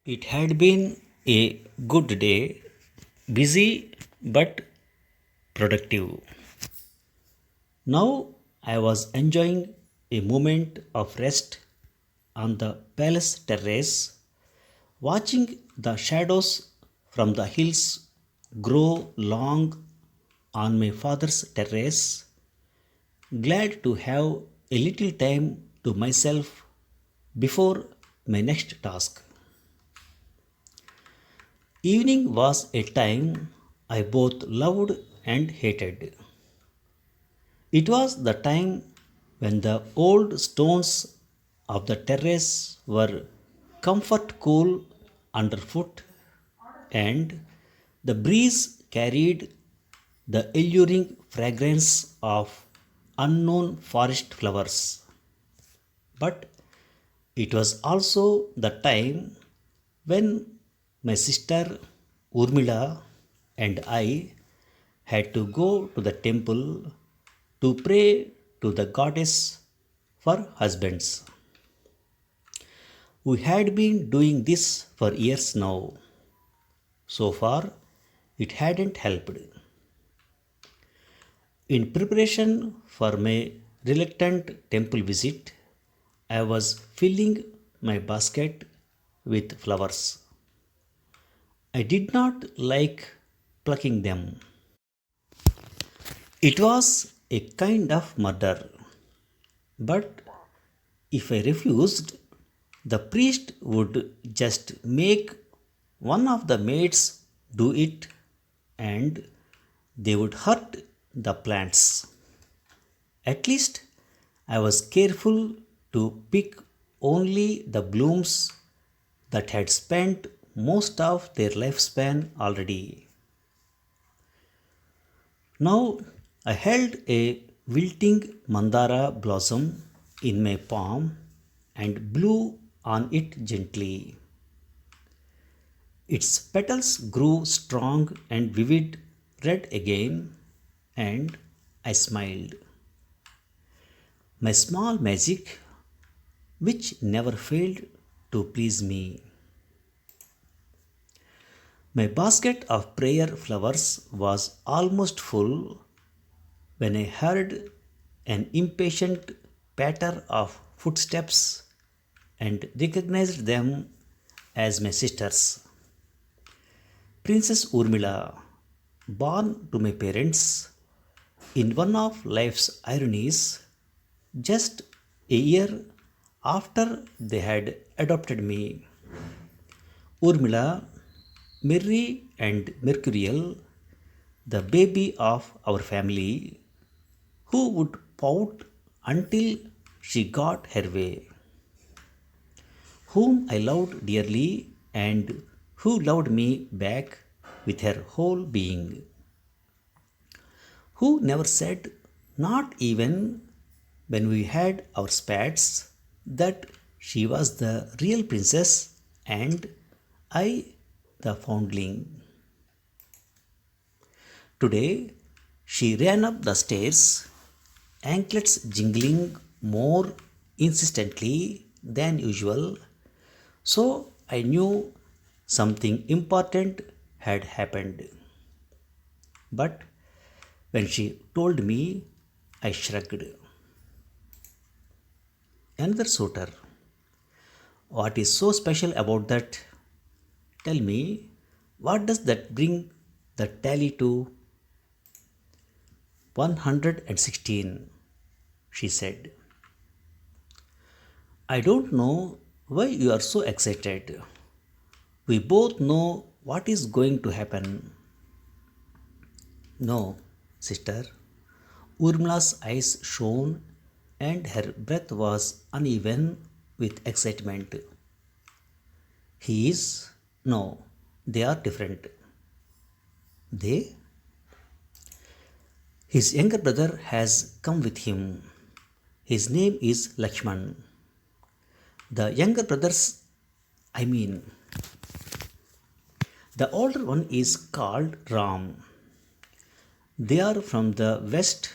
It had been a good day, busy but productive. Now I was enjoying a moment of rest on the palace terrace, watching the shadows from the hills grow long on my father's terrace, glad to have a little time to myself before my next task. Evening was a time I both loved and hated. It was the time when the old stones of the terrace were comfort cool underfoot and the breeze carried the alluring fragrance of unknown forest flowers. But it was also the time when my sister Urmila and I had to go to the temple to pray to the goddess for husbands. We had been doing this for years now. So far, it hadn't helped. In preparation for my reluctant temple visit, I was filling my basket with flowers. I did not like plucking them. It was a kind of murder. But if I refused, the priest would just make one of the maids do it and they would hurt the plants. At least I was careful to pick only the blooms that had spent most of their lifespan already. Now I held a wilting mandara blossom in my palm and blew on it gently. Its petals grew strong and vivid red again, and I smiled. My small magic, which never failed to please me. My basket of prayer flowers was almost full when I heard an impatient patter of footsteps and recognized them as my sisters. Princess Urmila, born to my parents in one of life's ironies, just a year after they had adopted me. Urmila, merry and mercurial, the baby of our family, who would pout until she got her way, whom I loved dearly and who loved me back with her whole being, who never said, not even when we had our spats, that she was the real princess and I the foundling. Today, she ran up the stairs, anklets jingling more insistently than usual, so I knew something important had happened. But when she told me, I shrugged. Another suitor. What is so special about that? Tell me, what does that bring the tally to 116? She said. I don't know why you are so excited. We both know what is going to happen. No, sister. Urmila's eyes shone and her breath was uneven with excitement. He is. No, they are different. They? His younger brother has come with him. His name is Lakshman. The younger brothers, I mean, the older one is called Ram. They are from the west,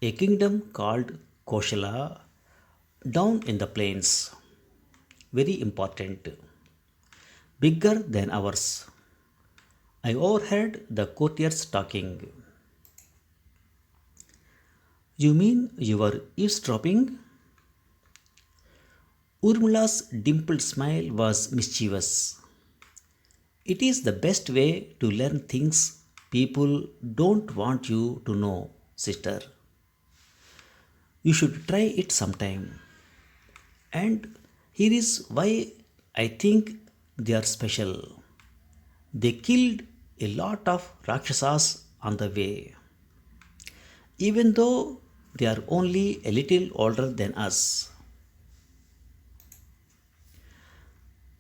a kingdom called Koshala, down in the plains. Very important. bigger than ours. I overheard the courtiers talking. You mean you were eavesdropping? Urmila's dimpled smile was mischievous. It is the best way to learn things people don't want you to know, sister. You should try it sometime. And here is why I think they are special. They killed a lot of Rakshasas on the way, even though they are only a little older than us.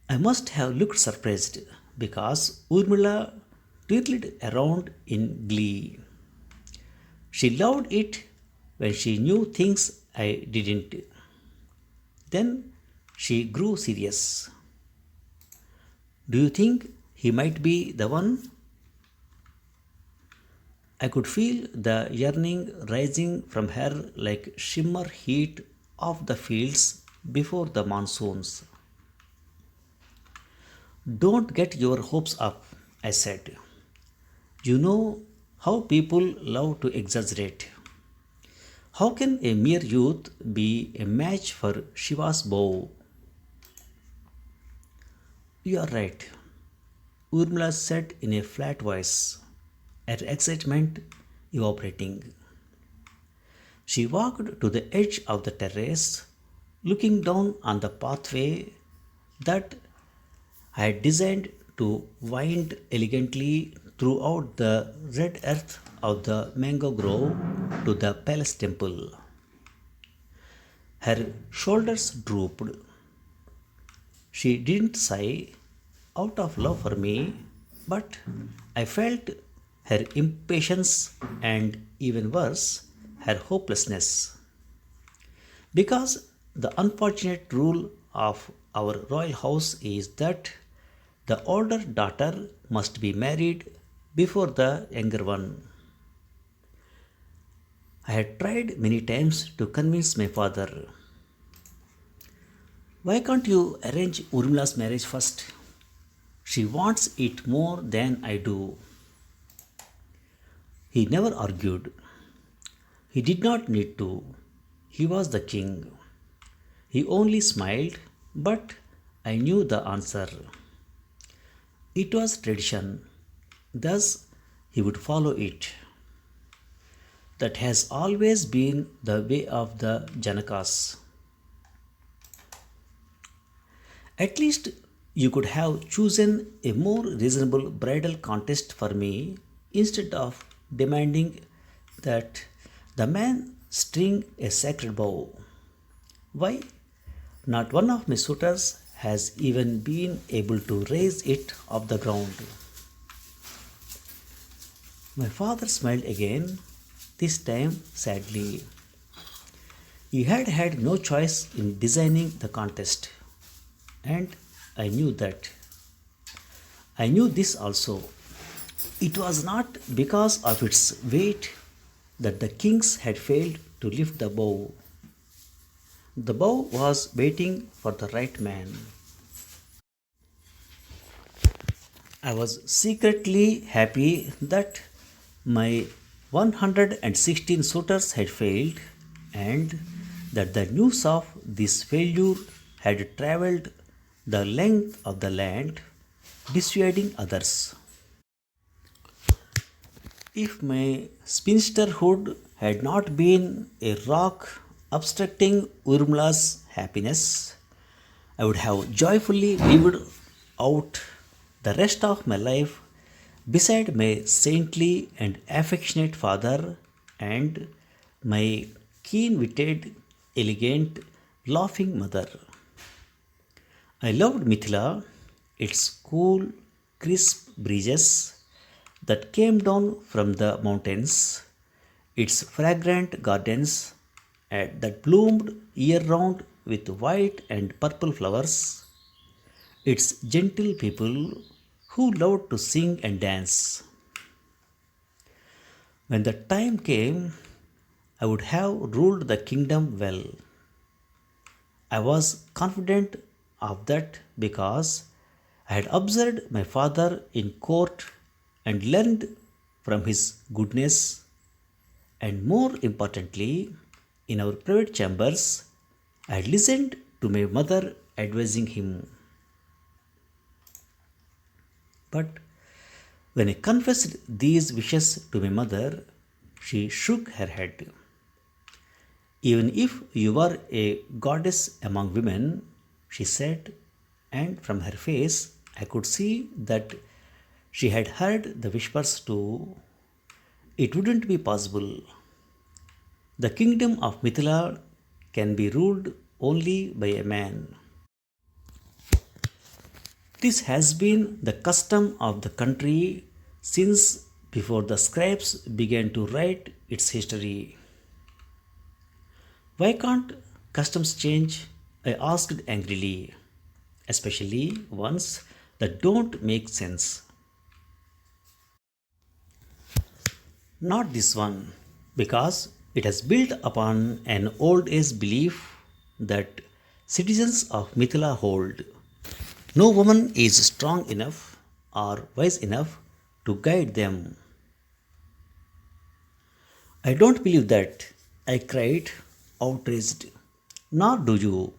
I must have looked surprised because Urmila twirled around in glee. She loved it when she knew things I didn't. Then she grew serious. Do you think he might be the one? I could feel the yearning rising from her like shimmer heat of the fields before the monsoons. Don't get your hopes up, I said. You know how people love to exaggerate. How can a mere youth be a match for Shiva's bow? You are right, Urmila said in a flat voice, her excitement evaporating. She walked to the edge of the terrace, looking down on the pathway that I had designed to wind elegantly throughout the red earth of the mango grove to the palace temple. Her shoulders drooped. She didn't sigh out of love for me, but I felt her impatience and, even worse, her hopelessness. Because the unfortunate rule of our royal house is that the older daughter must be married before the younger one. I had tried many times to convince my father. Why can't you arrange Urmila's marriage first? She wants it more than I do. He never argued. He did not need to. He was the king. He only smiled, but I knew the answer. It was tradition. Thus, he would follow it. That has always been the way of the Janakas. At least you could have chosen a more reasonable bridal contest for me instead of demanding that the man string a sacred bow. Why? Not one of my suitors has even been able to raise it off the ground. My father smiled again, this time sadly. He had had no choice in designing the contest, and I knew that. I knew this also. It was not because of its weight that the kings had failed to lift the bow. The bow was waiting for the right man. I was secretly happy that my 116 suitors had failed and that the news of this failure had travelled the length of the land, dissuading others. If my spinsterhood had not been a rock obstructing Urmila's happiness, I would have joyfully lived out the rest of my life beside my saintly and affectionate father and my keen witted, elegant, laughing mother. I loved Mithila, its cool, crisp breezes that came down from the mountains, its fragrant gardens that bloomed year round with white and purple flowers, its gentle people who loved to sing and dance. When the time came, I would have ruled the kingdom well. I was confident of that because I had observed my father in court and learned from his goodness, and more importantly, in our private chambers, I had listened to my mother advising him. But when I confessed these wishes to my mother, she shook her head. Even if you are a goddess among women, she said, and from her face I could see that she had heard the whispers too. It wouldn't be possible. The kingdom of Mithila can be ruled only by a man. This has been the custom of the country since before the scribes began to write its history. Why can't customs change? I asked angrily, especially ones that don't make sense. Not this one, because it has built upon an old age belief that citizens of Mithila hold. No woman is strong enough or wise enough to guide them. I don't believe that, I cried, outraged. Nor do you.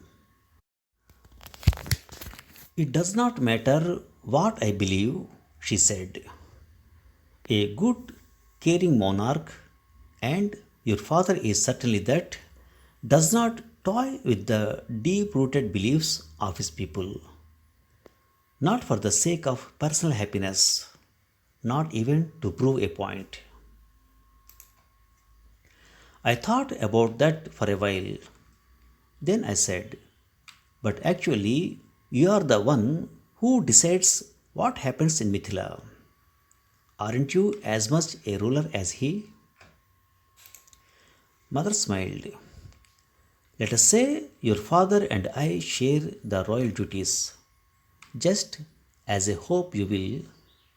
It does not matter what I believe, she said. A good, caring monarch, and your father is certainly that, does not toy with the deep rooted beliefs of his people, not for the sake of personal happiness, not even to prove a point. I thought about that for a while. Then I said, but actually, you are the one who decides what happens in Mithila. Aren't you as much a ruler as he? Mother smiled. Let us say your father and I share the royal duties, just as I hope you will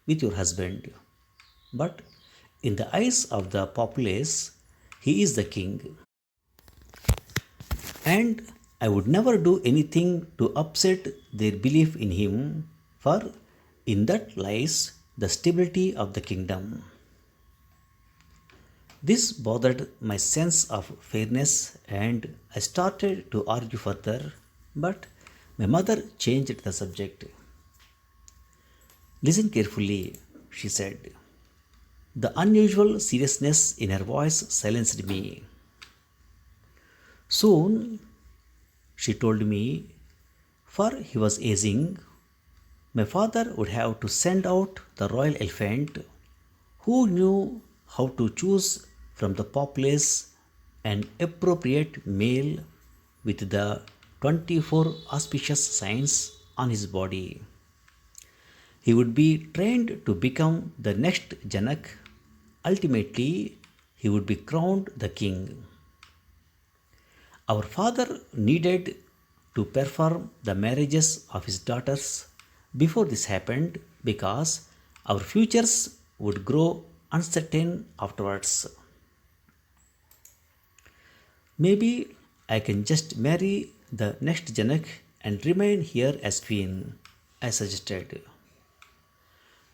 with your husband. But in the eyes of the populace, he is the king. And I would never do anything to upset their belief in him, for in that lies the stability of the kingdom. This bothered my sense of fairness, and I started to argue further, but my mother changed the subject. Listen carefully, she said. The unusual seriousness in her voice silenced me. Soon, she told me, for he was aging, my father would have to send out the royal elephant who knew how to choose from the populace an appropriate male with the 24 auspicious signs on his body. He would be trained to become the next Janak. Ultimately, he would be crowned the king. Our father needed to perform the marriages of his daughters before this happened because our futures would grow uncertain afterwards. Maybe I can just marry the next Janak and remain here as queen, I suggested.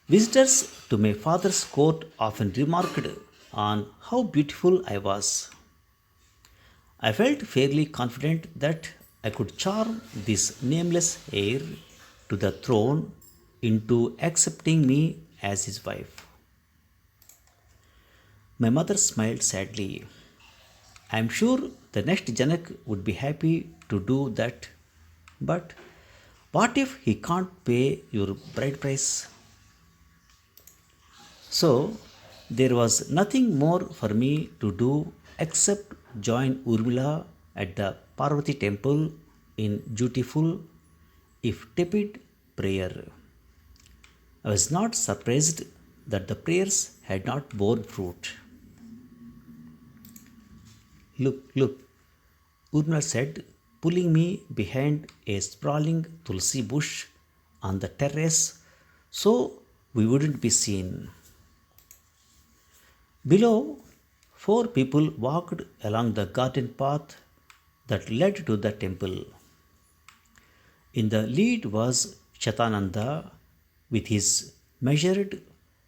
Visitors to my father's court often remarked on how beautiful I was. I felt fairly confident that I could charm this nameless heir to the throne into accepting me as his wife. My mother smiled sadly. I am sure the next Janak would be happy to do that, but what if he can't pay your bride price? So there was nothing more for me to do except join Urmila at the Parvati temple in dutiful, if tepid, prayer. I was not surprised that the prayers had not borne fruit. Look, look, Urmila said, pulling me behind a sprawling tulsi bush on the terrace so we wouldn't be seen. Below, four people walked along the garden path that led to the temple. In the lead was Shatananda with his measured,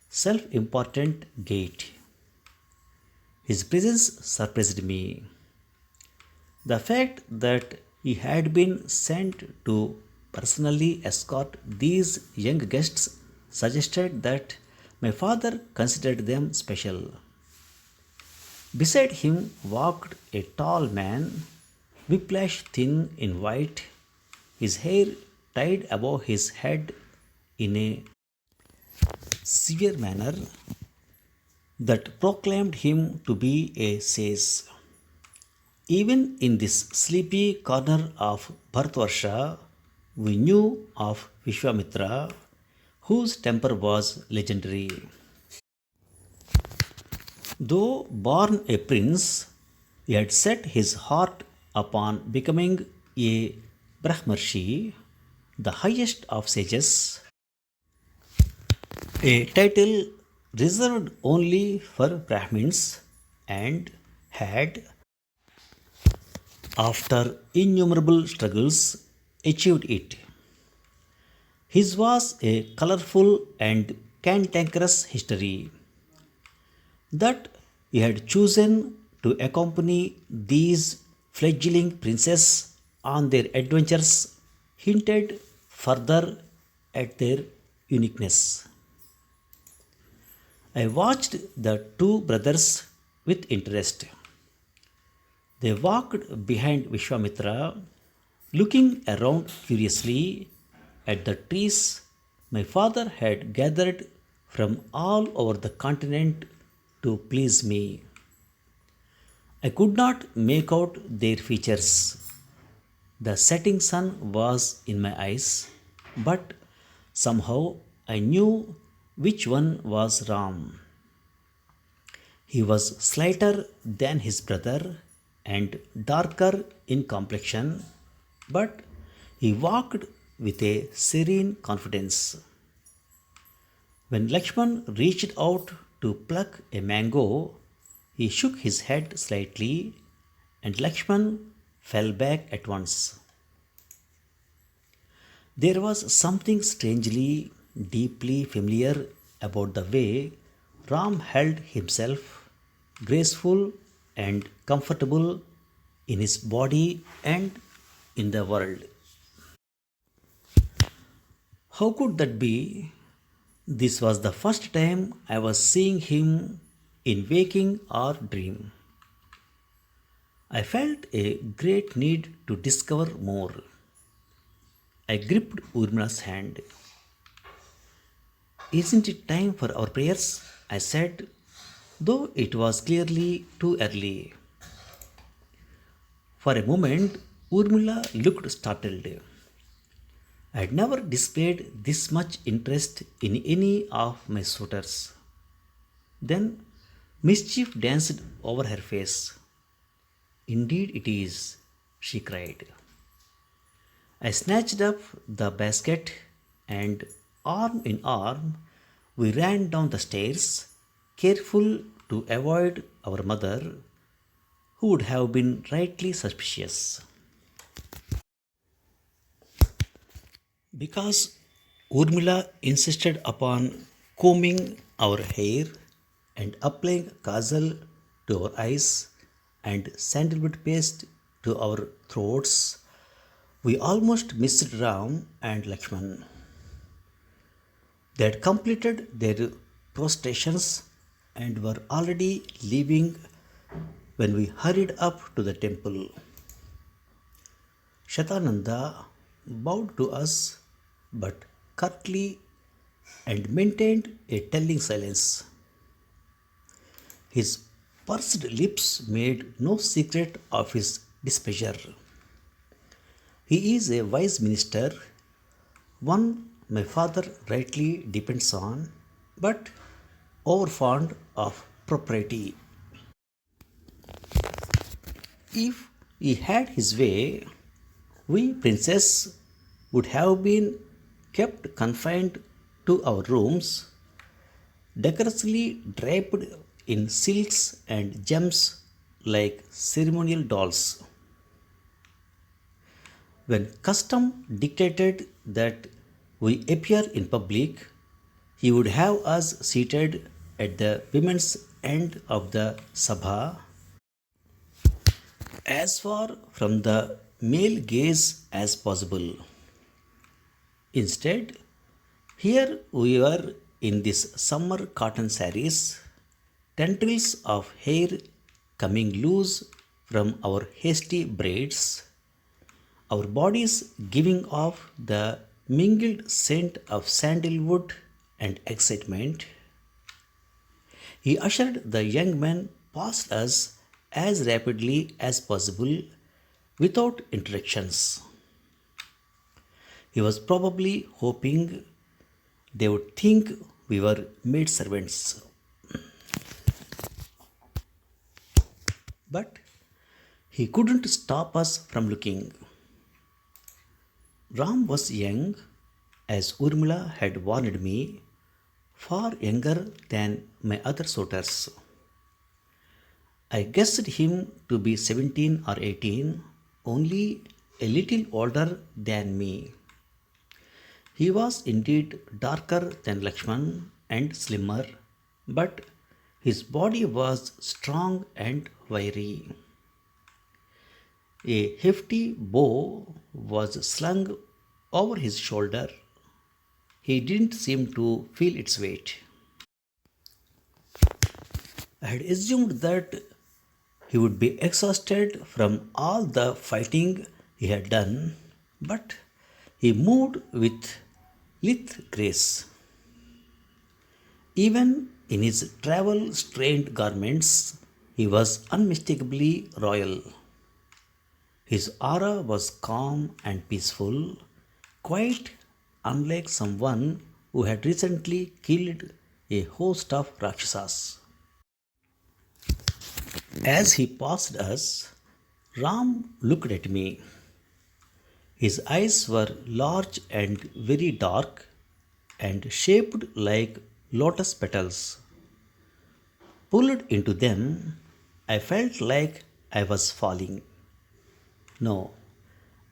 self important gait. His presence surprised me. The fact that he had been sent to personally escort these young guests suggested that my father considered them special. Beside him walked a tall man, whiplash thin in white, his hair tied above his head in a severe manner that proclaimed him to be a sage. Even in this sleepy corner of Bharatvarsha, we knew of Vishwamitra, whose temper was legendary. Though born a prince, he had set his heart upon becoming a Brahmarshi, the highest of sages, a title reserved only for Brahmins, and had, after innumerable struggles, achieved it. His was a colorful and cantankerous history that he had chosen to accompany these fledgling princes on their adventures hinted further at their uniqueness. I watched the two brothers with interest. They walked behind Vishwamitra, looking around curiously at the trees my father had gathered from all over the continent to please me. I could not make out their features. The setting sun was in my eyes, but somehow I knew which one was Ram. He was slighter than his brother and darker in complexion, but he walked with a serene confidence. When Lakshman reached out to pluck a mango, he shook his head slightly and Lakshman fell back at once. There was something strangely, deeply familiar about the way Ram held himself, graceful and comfortable in his body and in the world. How could that be? This was the first time I was seeing him in waking or dream. I felt a great need to discover more. I gripped Urmila's hand. Isn't it time for our prayers? I said, though it was clearly too early. For a moment, Urmila looked startled. I had never displayed this much interest in any of my suitors. Then mischief danced over her face. Indeed, it is, she cried. I snatched up the basket and, arm in arm, we ran down the stairs, careful to avoid our mother, who would have been rightly suspicious. Because Urmila insisted upon combing our hair and applying kajal to our eyes and sandalwood paste to our throats, we almost missed Ram and Lakshman. They had completed their prostrations and were already leaving when we hurried up to the temple. Shatananda bowed to us but curtly and maintained a telling silence. His pursed lips made no secret of his displeasure. He is a wise minister, one my father rightly depends on, but overfond of propriety. If he had his way, we princes would have been kept confined to our rooms, decorously draped in silks and gems like ceremonial dolls. When custom dictated that we appear in public, he would have us seated at the women's end of the sabha, as far from the male gaze as possible. Instead, here we were in these summer cotton saris, tendrils of hair coming loose from our hasty braids, our bodies giving off the mingled scent of sandalwood and excitement. He ushered the young man past us as rapidly as possible without interruptions. He was probably hoping they would think we were maidservants. But he couldn't stop us from looking. Ram was young, as Urmila had warned me, far younger than my other suitors. I guessed him to be 17 or 18, only a little older than me. He was indeed darker than Lakshman and slimmer, but his body was strong and wiry. A hefty bow was slung over his shoulder. He didn't seem to feel its weight. I had assumed that he would be exhausted from all the fighting he had done, but he moved with lithe grace. Even in his travel stained garments, he was unmistakably royal. His aura was calm and peaceful, quite unlike someone who had recently killed a host of Rakshasas. As he passed us, Ram looked at me. His eyes were large and very dark and shaped like lotus petals. Pulled into them, I felt like I was falling. No,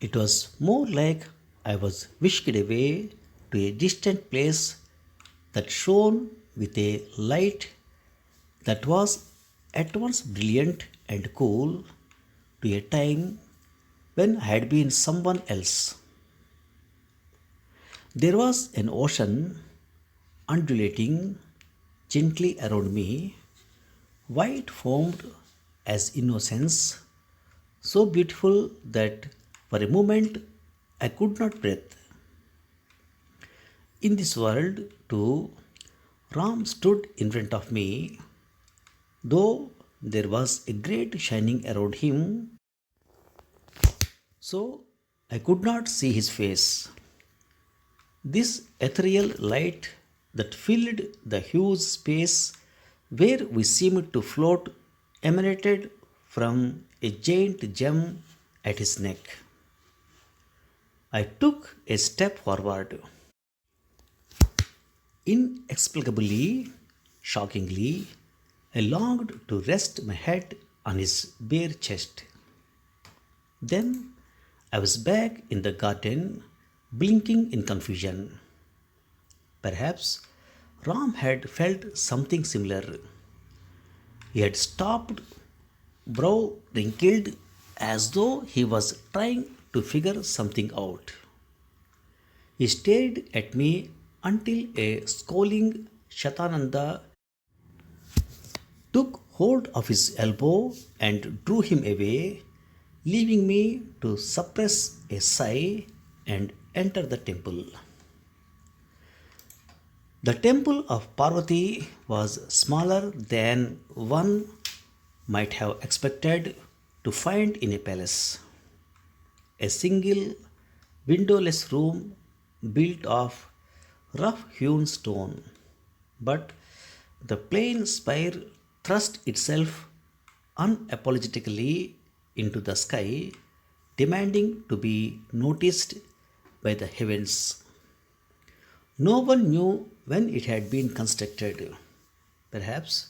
it was more like I was whisked away to a distant place that shone with a light that was at once brilliant and cool, to a time when I had been someone else. There was an ocean undulating gently around me, white foamed as innocence, so beautiful that for a moment I could not breathe. In this world, too, Ram stood in front of me, though there was a great shining around him, so I could not see his face. This ethereal light that filled the huge space where we seemed to float emanated from a giant gem at his neck. I took a step forward. Inexplicably, shockingly, I longed to rest my head on his bare chest. Then I was back in the garden, blinking in confusion. Perhaps Ram had felt something similar. He had stopped, brow wrinkled, as though he was trying to figure something out. He stared at me until a scowling Shatananda took hold of his elbow and drew him away, leaving me to suppress a sigh and enter the temple. The temple of Parvati was smaller than one might have expected to find in a palace. A single windowless room built of rough hewn stone, but the plain spire thrust itself unapologetically into the sky, demanding to be noticed by the heavens. No one knew when it had been constructed. Perhaps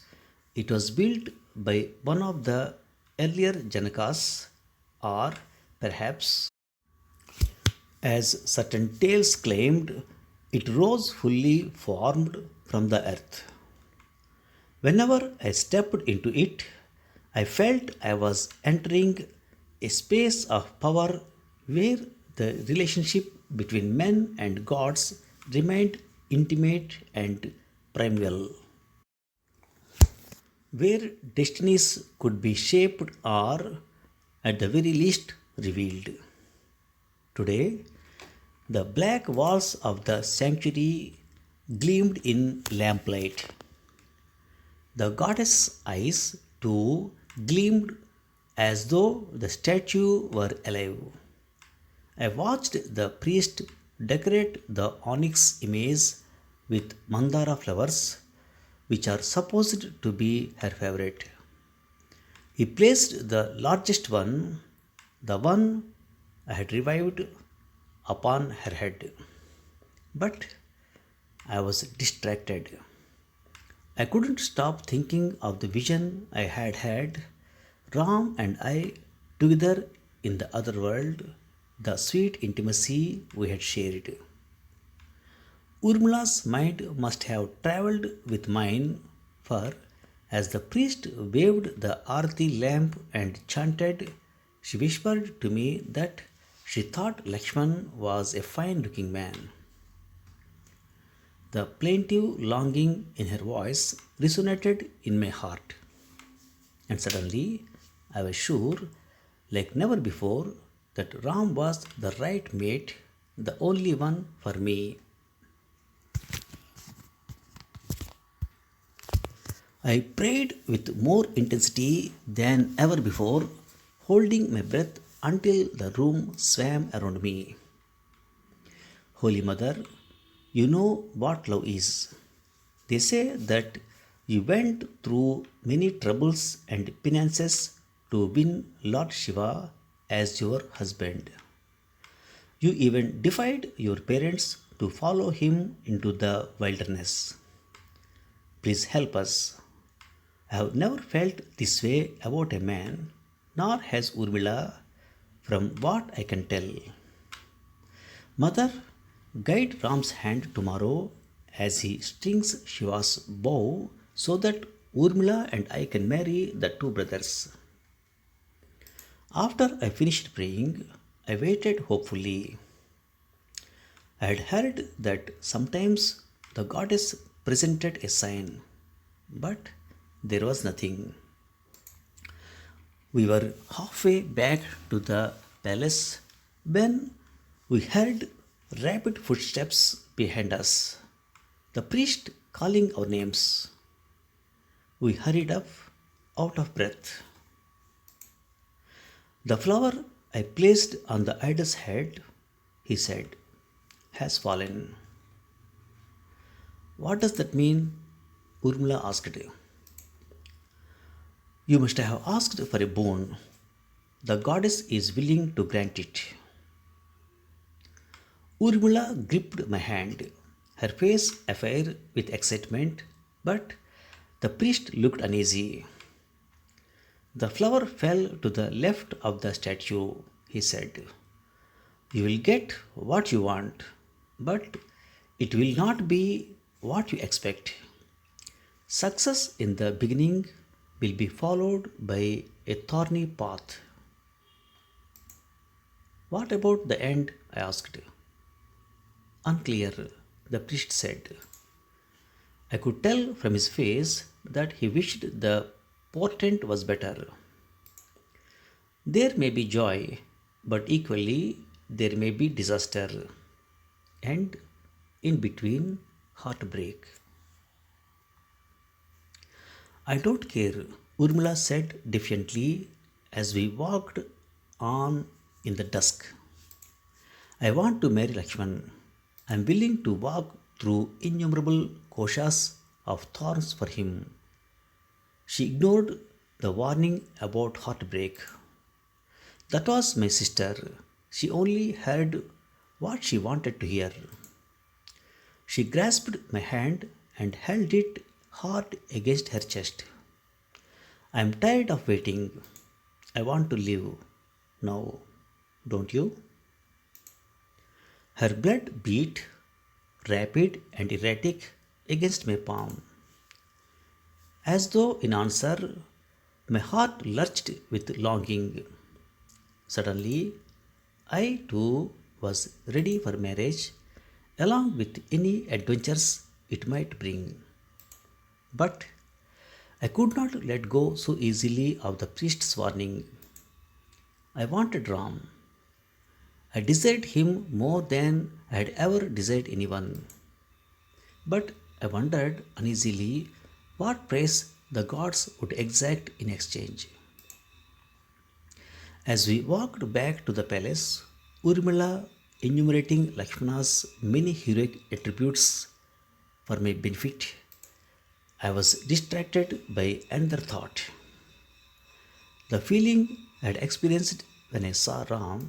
it was built by one of the earlier Janakas, or perhaps, as certain tales claimed, It rose fully formed from the earth. Whenever I stepped into it, I felt I was entering a space of power where the relationship between men and gods remained intimate and primeval, where destinies could be shaped or, at the very least, revealed. Today, the black walls of the sanctuary gleamed in lamplight. The goddess' eyes, too, gleamed as though the statue were alive. I watched the priest decorate the onyx image with mandara flowers, which are supposed to be her favorite. He placed the largest one, the one I had revived, upon her head. But I was distracted. I couldn't stop thinking of the vision I had had, Ram and I together in the other world, the sweet intimacy we had shared. Urmila's mind must have travelled with mine, for as the priest waved the arati lamp and chanted, she whispered to me that she thought Lakshman was a fine looking man. The plaintive longing in her voice resonated in my heart, and suddenly I was sure, like never before, that Ram was the right mate, the only one for me. I prayed with more intensity than ever before, holding my breath until the room swam around me. Holy Mother, you know what love is. They say that you went through many troubles and penances to win Lord Shiva as your husband. You even defied your parents to follow him into the wilderness. Please help us. I have never felt this way about a man, nor has Urmila, from what I can tell. Mother, guide Ram's hand tomorrow as he strings Shiva's bow so that Urmila and I can marry the two brothers. After I finished praying, I waited hopefully. I had heard that sometimes the goddess presented a sign, but there was nothing. We were halfway back to the palace when we heard rapid footsteps behind us, the priest calling our names. We hurried up, out of breath. The flower I placed on the idol's head, he said, has fallen. What does that mean? Urmila asked. You must have asked for a boon. The goddess is willing to grant it. Urmila gripped my hand, her face afire with excitement, but the priest looked uneasy. The flower fell to the left of the statue, he said. You will get what you want, but it will not be what you expect. Success in the beginning will be followed by a thorny path. What about the end? I asked. Unclear, the priest said. I could tell from his face that he wished the portent was better. There may be joy, but equally there may be disaster, and in between, heartbreak. I don't care, Urmila said defiantly as we walked on in the dusk. I want to marry Lakshman. I am willing to walk through innumerable koshas of thorns for him. She ignored the warning about heartbreak. That was my sister. She only heard what she wanted to hear. She grasped my hand and held it hard against her chest. I am tired of waiting. I want to live now, don't you? Her blood beat, rapid and erratic, against my palm. As though in answer, my heart lurched with longing. Suddenly, I too was ready for marriage, along with any adventures it might bring. But I could not let go so easily of the priest's warning. I wanted Ram. I desired him more than I had ever desired anyone. But I wondered uneasily what praise the gods would exact in exchange. As we walked back to the palace, Urmila enumerating Lakshmana's many heroic attributes for my benefit, I was distracted by another thought. The feeling I had experienced when I saw Ram,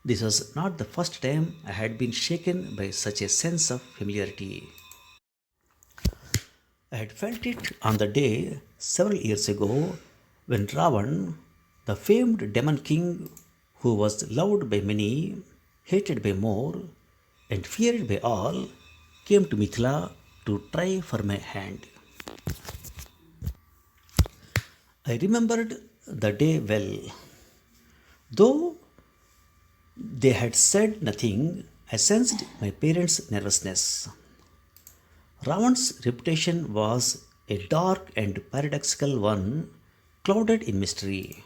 this was not the first time I had been shaken by such a sense of familiarity. I had felt it on the day several years ago when Ravan, the famed demon king who was loved by many, hated by more, and feared by all, came to Mithila to try for my hand. I remembered the day well. Though they had said nothing, I sensed my parents' nervousness. Ravan's reputation was a dark and paradoxical one, clouded in mystery.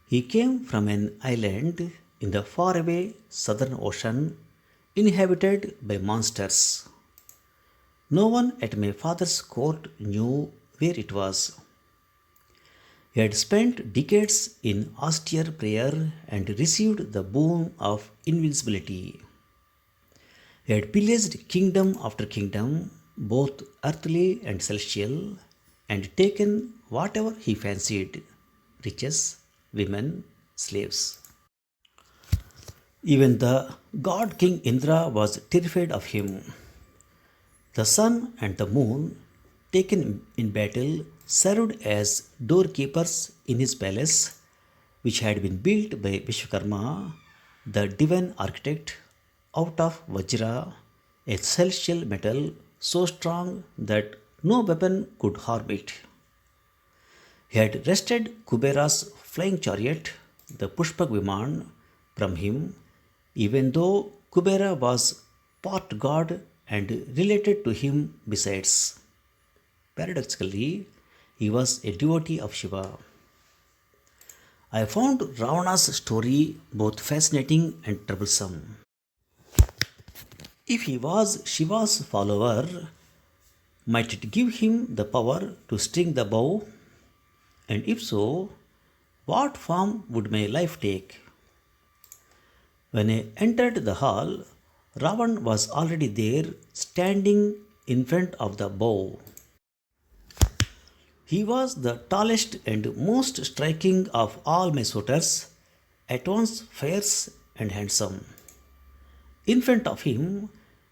He came from an island in the faraway southern ocean inhabited by monsters. No one at my father's court knew where it was. He had spent decades in austere prayer and received the boon of invincibility. He had pillaged kingdom after kingdom, both earthly and celestial, and taken whatever he fancied riches, women, slaves. Even the god King Indra was terrified of him. The sun and the moon, taken in battle, served as doorkeepers in his palace, which had been built by Vishwakarma, the divine architect, out of Vajra, a celestial metal so strong that no weapon could harm it. He had wrested Kubera's flying chariot, the Pushpak Viman, from him, even though Kubera was part god and related to him besides. Paradoxically, he was a devotee of Shiva. I found Ravana's story both fascinating and troublesome. If he was Shiva's follower, might it give him the power to string the bow? And if so, what form would my life take? When I entered the hall, Ravan was already there, standing in front of the bow. He was the tallest and most striking of all my suitors, at once fierce and handsome. In front of him,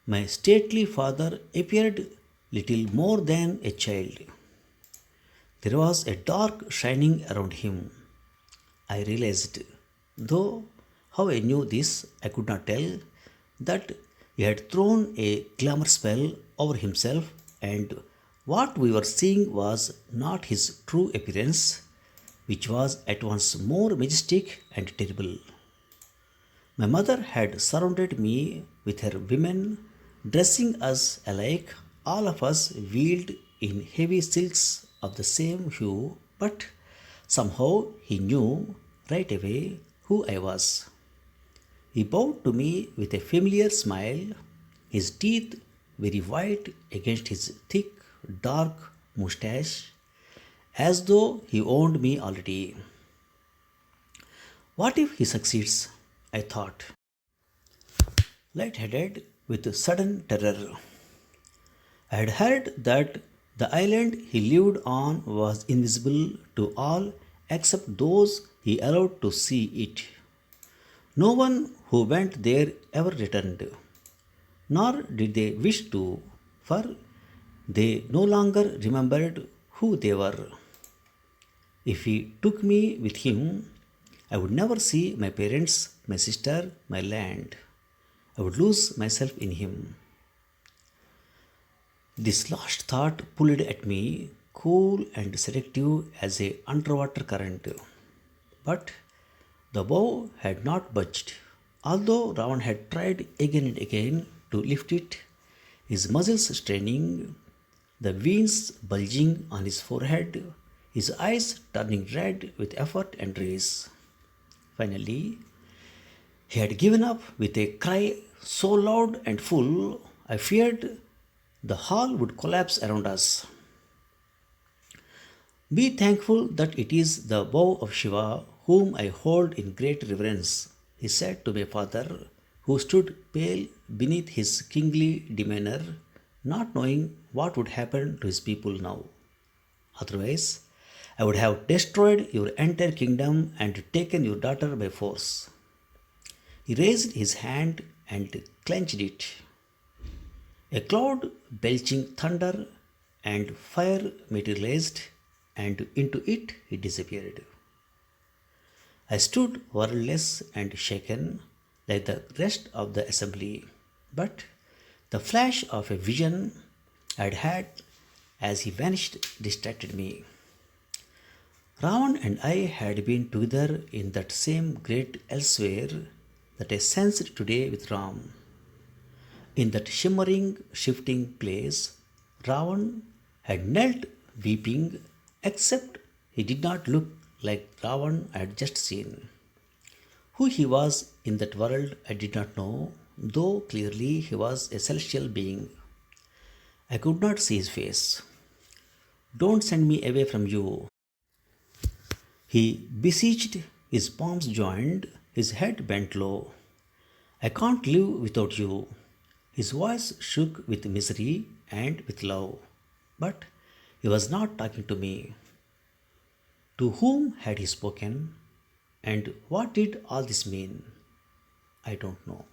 my stately father appeared little more than a child. There was a dark shining around him. I realized, though how I knew this I could not tell, that he had thrown a glamour spell over himself, and what we were seeing was not his true appearance, which was at once more majestic and terrible. My mother had surrounded me with her women, dressing us alike, all of us veiled in heavy silks of the same hue, but somehow he knew right away who I was. He bowed to me with a familiar smile, his teeth very white against his thick, dark moustache, as though he owned me already. What if he succeeds? I thought, light-headed with sudden terror. I had heard that the island he lived on was invisible to all except those he allowed to see it. No one who went there ever returned, nor did they wish to, for they no longer remembered who they were. If he took me with him, I would never see my parents, my sister, my land. I would lose myself in him. This last thought pulled at me, cool and seductive as a underwater current. But the bow had not budged. Although Ravan had tried again and again to lift it, his muscles straining, the veins bulging on his forehead, his eyes turning red with effort and race. Finally, he had given up with a cry so loud and full, I feared the hall would collapse around us. Be thankful that it is the bow of Shiva whom I hold in great reverence, he said to my father, who stood pale beneath his kingly demeanor, not knowing what would happen to his people now. Otherwise, I would have destroyed your entire kingdom and taken your daughter by force. He raised his hand and clenched it. A cloud belching thunder and fire materialized, and into it he disappeared. I stood wordless and shaken like the rest of the assembly, but the flash of a vision I'd had as he vanished distracted me. Ravan and I had been together in that same great elsewhere that I sensed today with Ram. In that shimmering, shifting place, Ravan had knelt weeping, except he did not look like Ravan I had just seen. Who he was in that world I did not know, though clearly he was a celestial being. I could not see his face. Don't send me away from you, he beseeched, his palms joined, his head bent low. I can't live without you. His voice shook with misery and with love. But he was not talking to me. To whom had he spoken? And what did all this mean? I don't know.